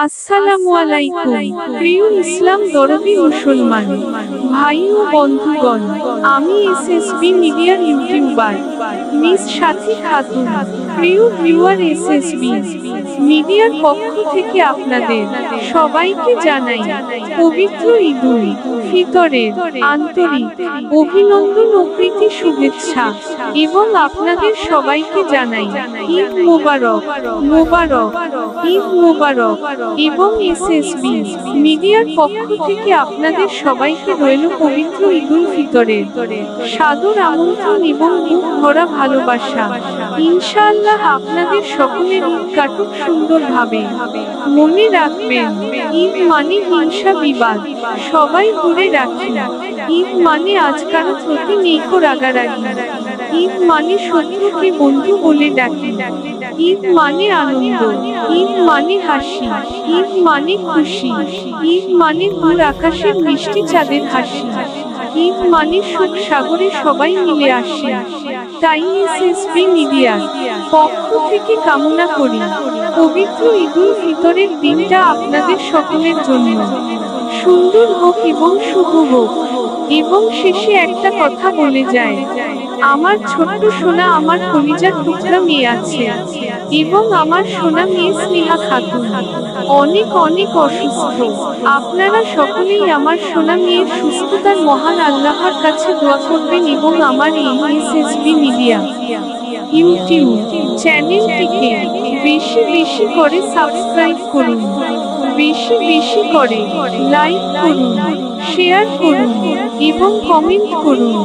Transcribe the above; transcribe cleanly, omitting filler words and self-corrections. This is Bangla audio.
আসসালামু আলাইকুম প্রিয় ইসলাম দরদি মুসলমান ভাই ও বন্ধুগণ, আমি এসএসবি মিডিয়ার ইউটিউবার মিস সাথী খাতুন। প্রিয় ভিউয়ার, এসএসবি মিডিয়ার পক্ষ থেকে আপনাদের সবাইকে জানাই পবিত্র ঈদুল ফিতরের আন্তরিক অভিনন্দন ও প্রীতি শুভেচ্ছা এবং আপনাদের সবাইকে জানাই ঈদ মোবারক মোবারক ঈদ মোবারক। এবং এসএসবি মিডিয়ার পক্ষ থেকে আপনাদের সবাইকে রইল পবিত্র ঈদুল ফিতরের সাদর আমন্ত্রণ এবং বুক ভরা ভালোবাসা। ইনশাআল্লাহ আপনাদের সকলের ঈদ কাটুক সুন্দরভাবে। মনে রাখবেন, ঈদ মানে হিংসা বিবাদ সবাই দূরে রাখি। ঈদ মানে আজকারও প্রতি নেই রাগারাগি। ঈদ মানে শত্রুকে বন্ধু বলে ডাকি। ঈদ মানে আনন্দ, ঈদ মানে হাসি, ঈদ মানে খুশি, ঈদ মানে দূর আকাশের মিষ্টি চাঁদের হাসি, ঈদ মানে সুখ সাগরে সবাই মিলে আসে। তাই এসএসবি মিডিয়ার পক্ষ থেকে কামনা করি পবিত্র ঈদুল ফিতরের দিনটা আপনাদের সকলের জন্য সুন্দর হোক এবং শুভ হোক। এবং শেষে একটা কথা বলে যায়, আমার ছোট্ট সোনা, আমার কলিজার টুকরা মেয়ে আছে এবং আমার সোনা মেয়ে স্নেহা খাতুন অনেক অনেক অসুস্থ। আপনারা সকলেই আমার সোনা মেয়ের সুস্থতার মহান আল্লাহর কাছে দোয়া করবেন এবং আমার এই এসএসবি মিডিয়া ইউটিউব চ্যানেলটিকে বেশি বেশি করে সাবস্ক্রাইব করুন, বেশি বেশি করে লাইক করুন, শেয়ার করুন এবং কমেন্ট করুন।